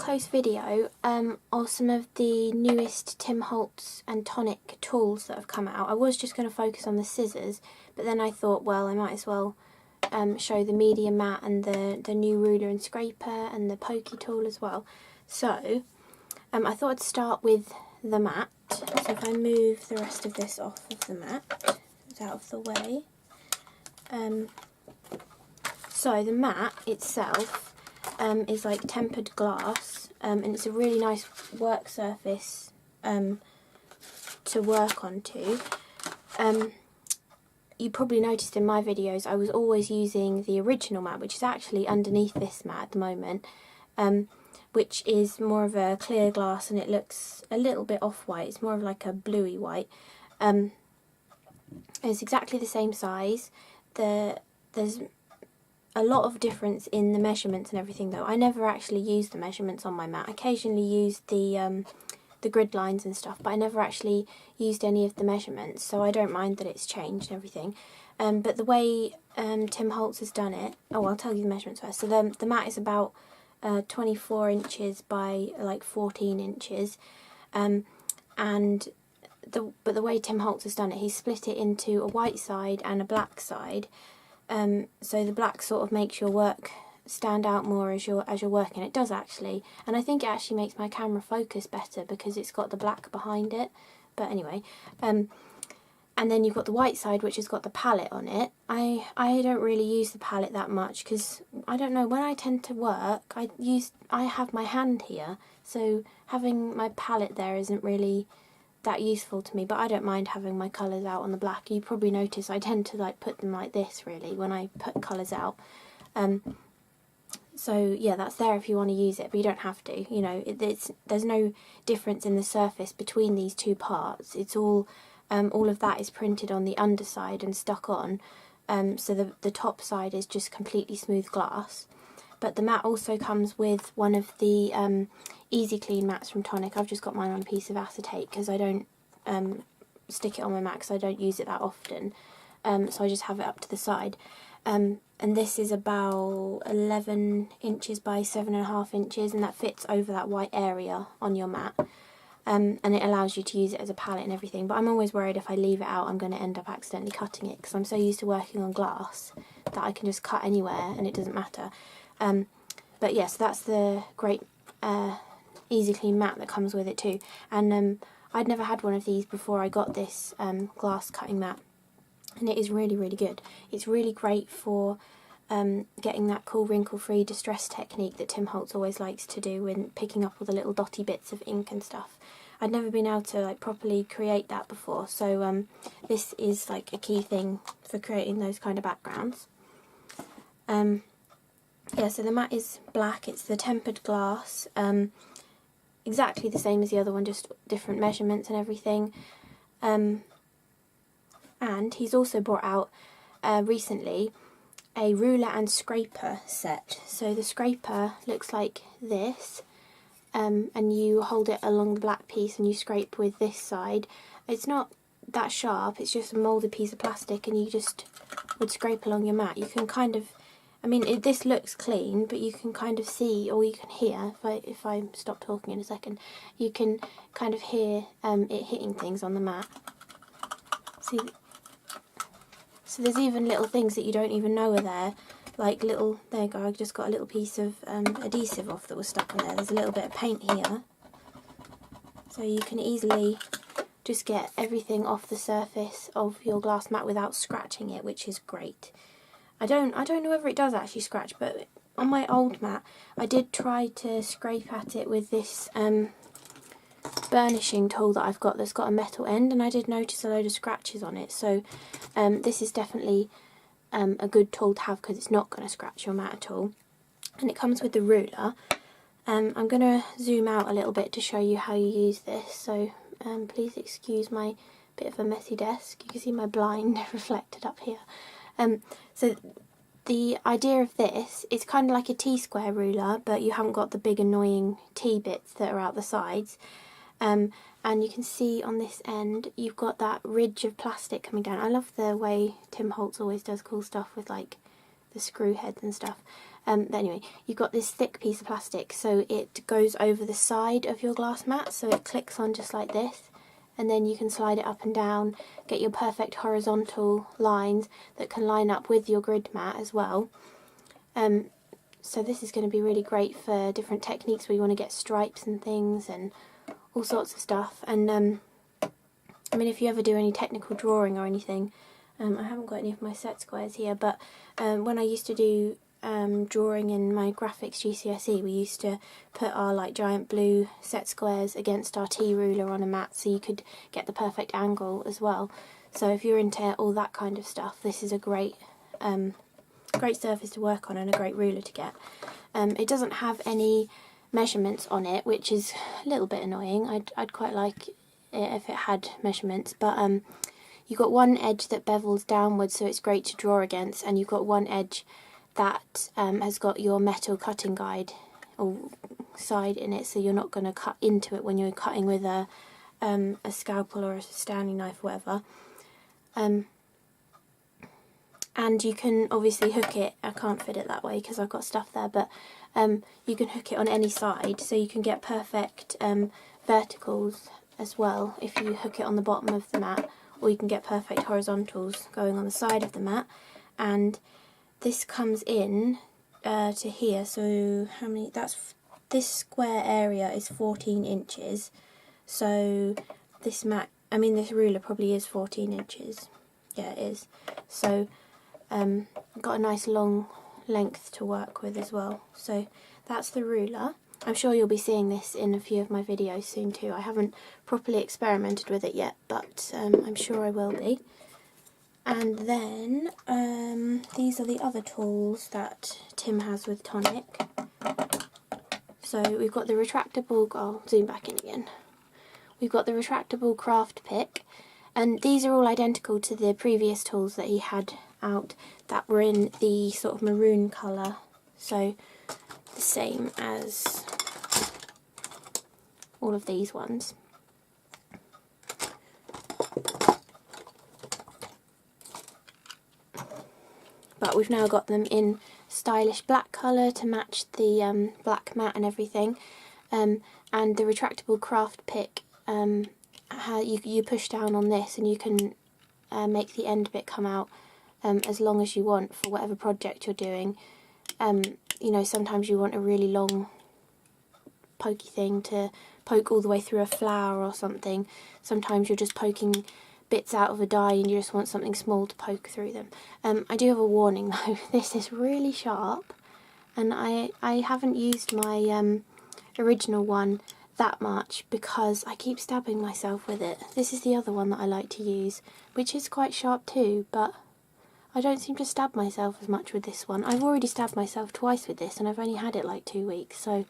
up-close video of some of the newest Tim Holtz and Tonic tools that have come out. I was just going to focus on the scissors, but then I thought, well, I might as well show the medium mat and the new ruler and scraper and the pokey tool as well. So I thought I'd start with the mat. So if I move the rest of this off of the mat, it's out of the way. So the mat itself is like tempered glass, and it's a really nice work surface to work onto. You probably noticed in my videos I was always using the original mat, which is actually underneath this mat at the moment, which is more of a clear glass and it looks a little bit off-white. It's more of like a bluey white. It's exactly the same size. There's a lot of difference in the measurements and everything though. I never actually used the measurements on my mat. I occasionally used the grid lines and stuff, but I never actually used any of the measurements, so I don't mind that it's changed and everything. But the way Tim Holtz has done it, I'll tell you the measurements first. So the mat is about 24 inches by like 14 inches, but the way Tim Holtz has done it, he's split it into a white side and a black side. So the black sort of makes your work stand out more as you're working. It does actually, and I think it actually makes my camera focus better because it's got the black behind it. But anyway, and then you've got the white side, which has got the palette on it. I don't really use the palette that much because I don't know, when I tend to work, I have my hand here, so having my palette there isn't really that useful to me, but I don't mind having my colours out on the black. You probably notice I tend to like put them like this really when I put colours out. So yeah, that's there if you want to use it, but you don't have to. You know, there's no difference in the surface between these two parts. It's all of that is printed on the underside and stuck on. So the top side is just completely smooth glass. But the mat also comes with one of the Easy Clean mats from Tonic. I've just got mine on a piece of acetate because I don't stick it on my mat because I don't use it that often. So I just have it up to the side. And this is about 11 inches by 7.5 inches, and that fits over that white area on your mat. And it allows you to use it as a palette and everything. But I'm always worried if I leave it out I'm going to end up accidentally cutting it, because I'm so used to working on glass that I can just cut anywhere and it doesn't matter. But yes, that's the great Easy Clean mat that comes with it too. And I'd never had one of these before I got this glass cutting mat, and it is really, really good. It's really great for getting that cool wrinkle-free distress technique that Tim Holtz always likes to do when picking up all the little dotty bits of ink and stuff. I'd never been able to like properly create that before, so this is like a key thing for creating those kind of backgrounds. Yeah, so the mat is black, it's the tempered glass, exactly the same as the other one, just different measurements and everything. And he's also brought out recently a ruler and scraper set. So the scraper looks like this, and you hold it along the black piece and you scrape with this side. It's not that sharp, it's just a moulded piece of plastic, and you just would scrape along your mat. You can kind of, I mean, this looks clean, but you can kind of see, or you can hear, if I stop talking in a second, you can kind of hear it hitting things on the mat. See, so there's even little things that you don't even know are there, like little, there you go, I just got a little piece of adhesive off that was stuck on there. There's a little bit of paint here, so you can easily just get everything off the surface of your glass mat without scratching it, which is great. I don't know whether it does actually scratch, but on my old mat I did try to scrape at it with this burnishing tool that I've got that's got a metal end, and I did notice a load of scratches on it. So this is definitely a good tool to have because it's not going to scratch your mat at all. And it comes with the ruler. I'm going to zoom out a little bit to show you how you use this, so please excuse my bit of a messy desk. You can see my blind reflected up here. So the idea of this, it's kind of like a T-square ruler, but you haven't got the big annoying T bits that are out the sides. And you can see on this end you've got that ridge of plastic coming down. I love the way Tim Holtz always does cool stuff with like the screw heads and stuff. But anyway, you've got this thick piece of plastic, so it goes over the side of your glass mat, so it clicks on just like this, and then you can slide it up and down, get your perfect horizontal lines that can line up with your grid mat as well. So this is going to be really great for different techniques where you want to get stripes and things and all sorts of stuff. And I mean, if you ever do any technical drawing or anything, I haven't got any of my set squares here, but when I used to do drawing in my graphics GCSE, we used to put our like giant blue set squares against our T ruler on a mat so you could get the perfect angle as well. So if you're into all that kind of stuff, this is a great surface to work on and a great ruler to get. It doesn't have any measurements on it, which is a little bit annoying. I'd quite like it if it had measurements, but you've got one edge that bevels downwards, so it's great to draw against, and you've got one edge that has got your metal cutting guide or side in it, so you're not going to cut into it when you're cutting with a scalpel or a Stanley knife or whatever. And you can obviously hook it, I can't fit it that way because I've got stuff there, but you can hook it on any side, so you can get perfect verticals as well if you hook it on the bottom of the mat, or you can get perfect horizontals going on the side of the mat. And this comes in to here, so how many, this square area is 14 inches, so this ruler probably is 14 inches, yeah it is, so got a nice long length to work with as well. So that's the ruler. I'm sure you'll be seeing this in a few of my videos soon too. I haven't properly experimented with it yet, but I'm sure I will be. And then these are the other tools that Tim has with Tonic. So we've got the retractable, I'll zoom back in again. We've got the retractable craft pick, and these are all identical to the previous tools that he had out that were in the sort of maroon colour, so the same as all of these ones. But we've now got them in stylish black colour to match the black mat and everything, and the retractable craft pick, you push down on this and you can make the end bit come out as long as you want for whatever project you're doing. You know, sometimes you want a really long pokey thing to poke all the way through a flower or something. Sometimes you're just poking bits out of a die and you just want something small to poke through them. I do have a warning though, this is really sharp, and I haven't used my original one that much because I keep stabbing myself with it. This is the other one that I like to use, which is quite sharp too, but I don't seem to stab myself as much with this one. I've already stabbed myself twice with this and I've only had it like 2 weeks, so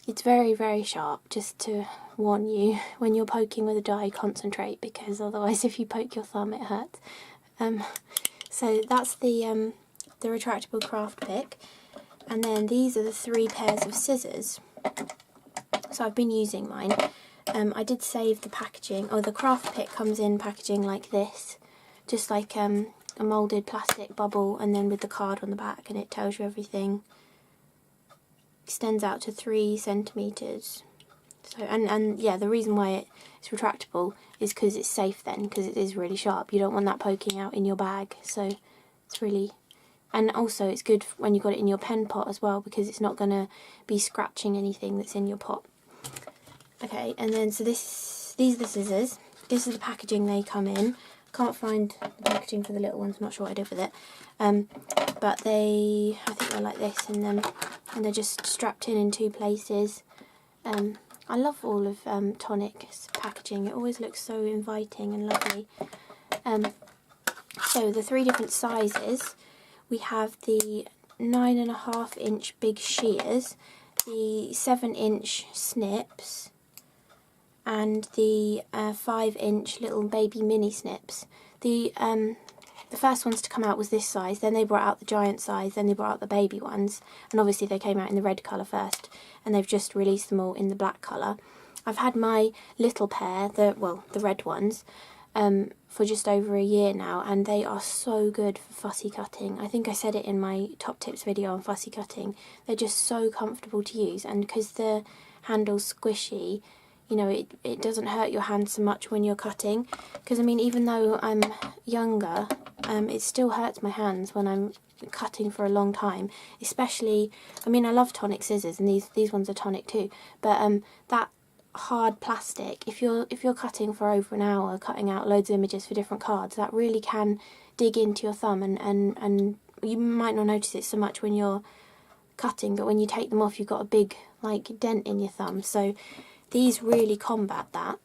it's very, very sharp, just to warn you. When you're poking with a die, concentrate, because otherwise if you poke your thumb it hurts. So that's the retractable craft pick, and then these are the 3 pairs of scissors. So I've been using mine. I did save the packaging. Oh, the craft pick comes in packaging like this, just like a moulded plastic bubble, and then with the card on the back, and it tells you everything. Extends out to 3 centimetres. So and yeah, the reason why it's retractable is because it's safe then, because it is really sharp. You don't want that poking out in your bag, so it's really, and also it's good when you've got it in your pen pot as well, because it's not going to be scratching anything that's in your pot. Okay, and then so these are the scissors. This is the packaging they come in. Can't find the packaging for the little ones, not sure what I did with it. But I think they're like this, and they're just strapped in 2 places. I love all of Tonic's packaging. It always looks so inviting and lovely. So the 3 different sizes, we have the 9.5 inch big shears, the 7 inch snips, and the 5 inch little baby mini snips. The first ones to come out was this size, then they brought out the giant size, then they brought out the baby ones, and obviously they came out in the red colour first, and they've just released them all in the black colour. I've had my little pair, the red ones, for just over a year now, and they are so good for fussy cutting. I think I said it in my top tips video on fussy cutting. They're just so comfortable to use, and because the handle's squishy, you know, it doesn't hurt your hand so much when you're cutting. Because I mean, even though I'm younger, it still hurts my hands when I'm cutting for a long time. Especially, I mean, I love Tonic Scissors, and these ones are Tonic too, but that hard plastic, if you're cutting for over an hour, cutting out loads of images for different cards, that really can dig into your thumb, and you might not notice it so much when you're cutting, but when you take them off, you've got a big like dent in your thumb. So these really combat that,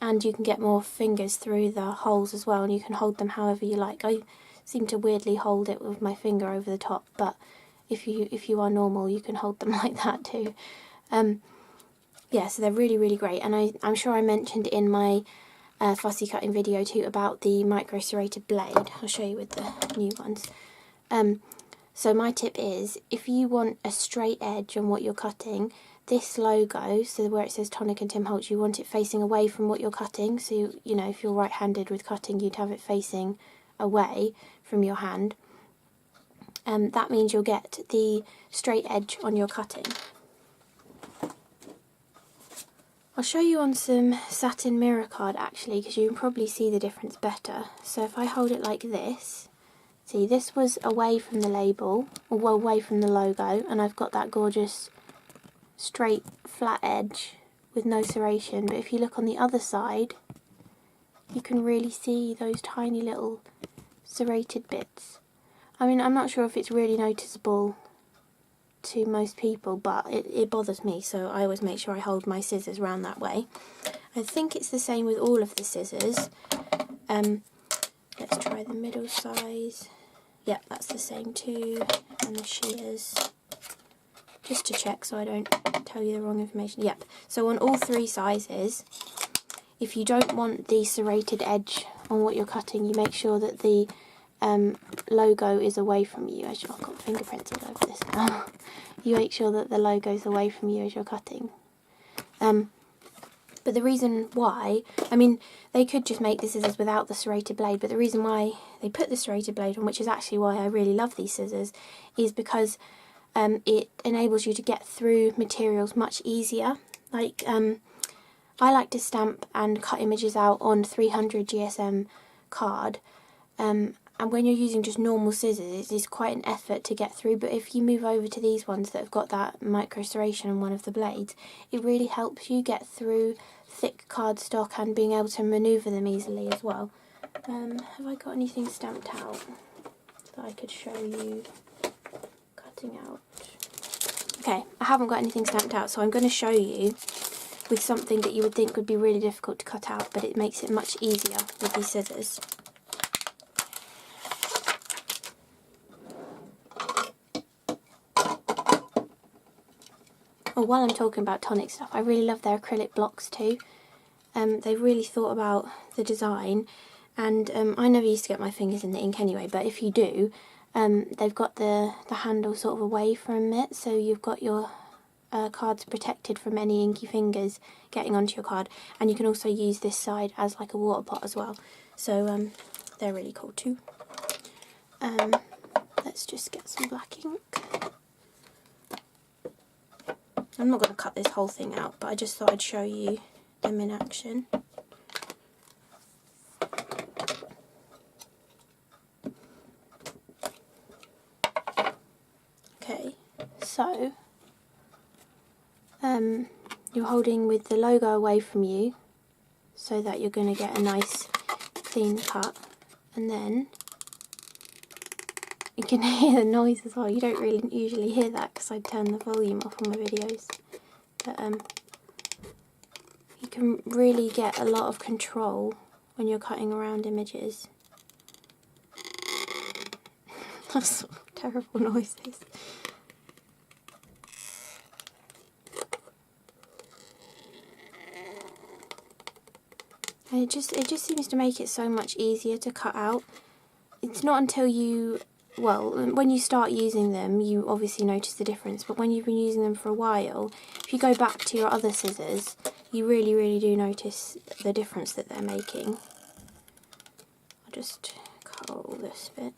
and you can get more fingers through the holes as well, and you can hold them however you like. I seem to weirdly hold it with my finger over the top, but if you are normal, you can hold them like that too. Yeah, so they're really, really great, and I'm sure I mentioned in my fussy cutting video too about the micro serrated blade. I'll show you with the new ones. So my tip is, if you want a straight edge on what you're cutting, this logo, so where it says Tonic and Tim Holtz, you want it facing away from what you're cutting. So you know, if you're right-handed with cutting, you'd have it facing away from your hand. That means you'll get the straight edge on your cutting. I'll show you on some satin mirror card actually, because you can probably see the difference better. So if I hold it like this, see, this was away from the label, or well, away from the logo, and I've got that gorgeous straight flat edge with no serration. But if you look on the other side, you can really see those tiny little serrated bits. I mean, I'm not sure if it's really noticeable to most people, but it bothers me, so I always make sure I hold my scissors round that way. I think it's the same with all of the scissors. Let's try the middle size. Yep, that's the same too, and the shears, just to check so I don't tell you the wrong information. Yep, so on all three sizes, if you don't want the serrated edge on what you're cutting, you make sure that the logo is away from you. I've got fingerprints all over this now. You make sure that the logo is away from you as you're cutting. But the reason why, I mean, they could just make the scissors without the serrated blade, but the reason why they put the serrated blade on, which is actually why I really love these scissors, is because it enables you to get through materials much easier. Like, I like to stamp and cut images out on 300 GSM card, and when you're using just normal scissors, it's quite an effort to get through. But if you move over to these ones that have got that micro serration on one of the blades, it really helps you get through thick cardstock and being able to manoeuvre them easily as well. Have I got anything stamped out that I could show you cutting out? Okay, I haven't got anything stamped out, so I'm going to show you with something that you would think would be really difficult to cut out, but it makes it much easier with these scissors. Oh, while I'm talking about Tonic stuff, I really love their acrylic blocks too. They've really thought about the design, and I never used to get my fingers in the ink anyway, but if you do, they've got the handle sort of away from it, so you've got your cards protected from any inky fingers getting onto your card, and you can also use this side as like a water pot as well, so they're really cool too. Let's just get some black ink. I'm not going to cut this whole thing out, but I just thought I'd show you them in action. Okay, so you're holding with the logo away from you so that you're going to get a nice clean cut, and then you can hear the noise as well. You don't really usually hear that because I turn the volume off on my videos, but you can really get a lot of control when you're cutting around images. That's terrible noises. And it just seems to make it so much easier to cut out. It's not until you, well, when you start using them, you obviously notice the difference, but when you've been using them for a while, if you go back to your other scissors, you really, really do notice the difference that they're making. just cut all this bit.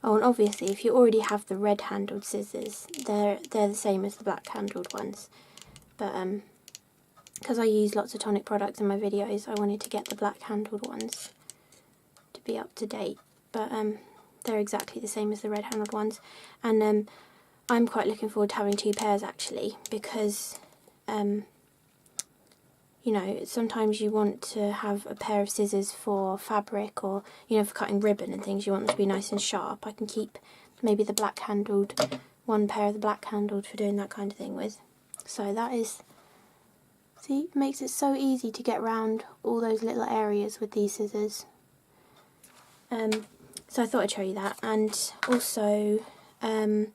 Oh, and obviously if you already have the red handled scissors, they're the same as the black handled ones. But because I use lots of Tonic products in my videos, I wanted to get the black handled ones to be up to date. But they're exactly the same as the red handled ones. And I'm quite looking forward to having 2 pairs actually, because you know, sometimes you want to have a pair of scissors for fabric, or, you know, for cutting ribbon and things. You want them to be nice and sharp. I can keep maybe the black handled, 1 pair of the black handled for doing that kind of thing with. So that is, see, it makes it so easy to get around all those little areas with these scissors. So I thought I'd show you that. And also, I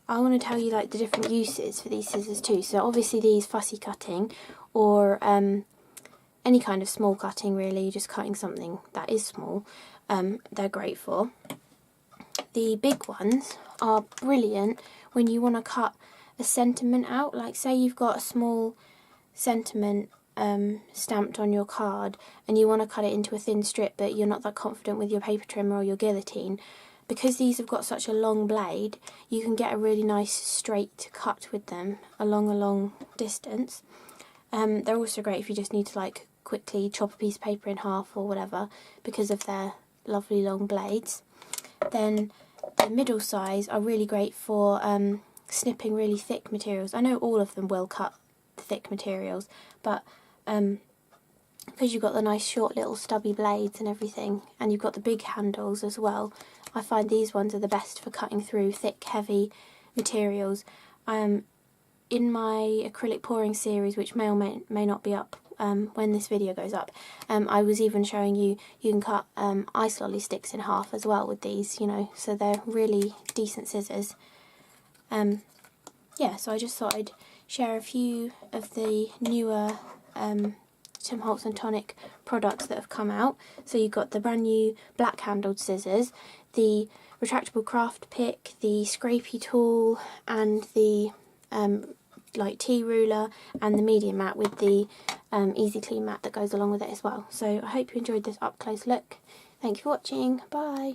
want to tell you like the different uses for these scissors too. So obviously these fussy cutting, or any kind of small cutting really, just cutting something that is small, they're great for. The big ones are brilliant when you want to cut a sentiment out, like say you've got a small sentiment stamped on your card and you want to cut it into a thin strip, but you're not that confident with your paper trimmer or your guillotine. Because these have got such a long blade, you can get a really nice straight cut with them along a long distance. They're also great if you just need to like quickly chop a piece of paper in half or whatever, because of their lovely long blades. Then the middle size are really great for snipping really thick materials. I know all of them will cut thick materials, but because you've got the nice short little stubby blades and everything, and you've got the big handles as well, I find these ones are the best for cutting through thick, heavy materials. In my acrylic pouring series, which may or may not be up when this video goes up, I was even showing you can cut ice lolly sticks in half as well with these, you know, so they're really decent scissors. Yeah, so I just thought I'd share a few of the newer Tim Holtz and Tonic products that have come out. So you've got the brand new black handled scissors, the retractable craft pick, the scrapey tool, and the like tea ruler, and the medium mat with the easy clean mat that goes along with it as well. So I hope you enjoyed this up close look. Thank you for watching. Bye.